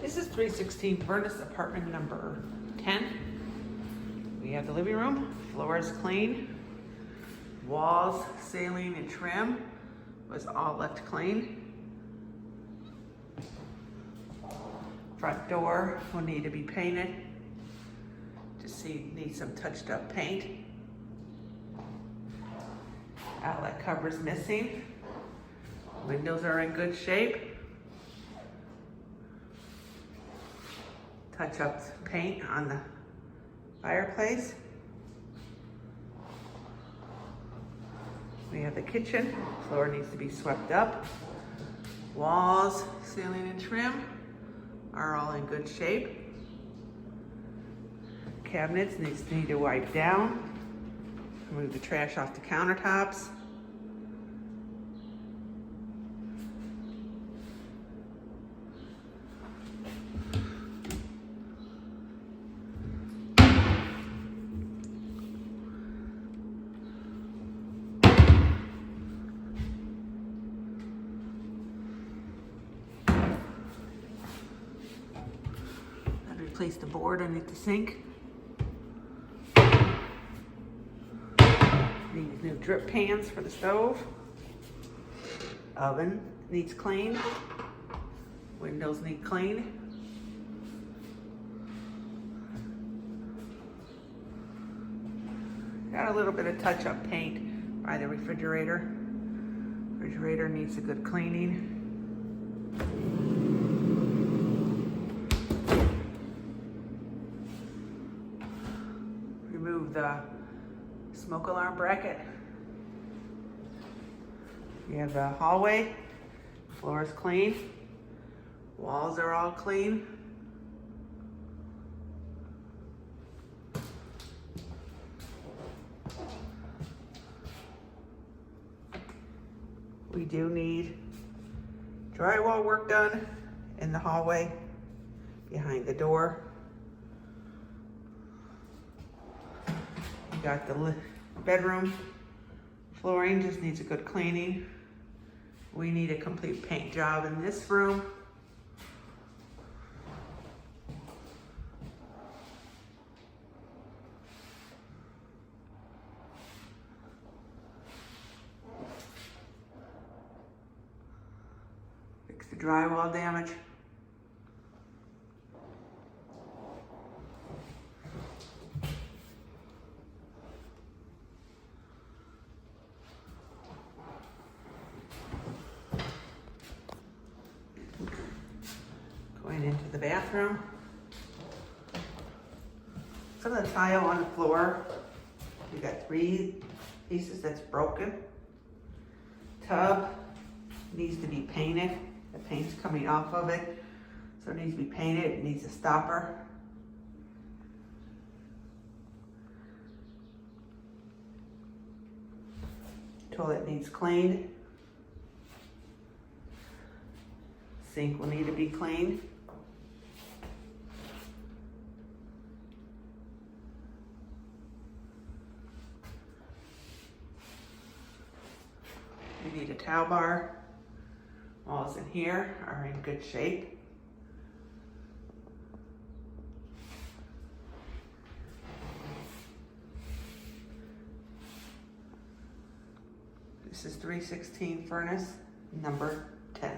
This is 316 Furnace, apartment number 10. We have the living room, floor is clean. Walls, ceiling, and trim was all left clean. Front door will need to be painted. Just needs some touched up paint. Outlet cover's missing. Windows are in good shape. Touch up paint on the fireplace. We have the kitchen. Floor needs to be swept up. Walls, ceiling, and trim are all in good shape. Cabinets need to wipe down. Remove the trash off the countertops. Replace the board underneath the sink. These new drip pans for the stove. Oven needs clean. Windows need clean. Got a little bit of touch-up paint by the refrigerator. Refrigerator needs a good cleaning. Remove the smoke alarm bracket. You have the hallway. Floor is clean. Walls are all clean. We do need drywall work done in the hallway behind the door. Got the bedroom flooring, just needs a good cleaning. We need a complete paint job in this room. Fix the drywall damage. Going into the bathroom. Some of the tile on the floor, we got 3 pieces that's broken. Tub needs to be painted. The paint's coming off of it, so it needs to be painted. It needs a stopper. Toilet needs cleaned. Sink will need to be cleaned. We need a towel bar. Walls in here are in good shape. This is 316 Furnace, number 10.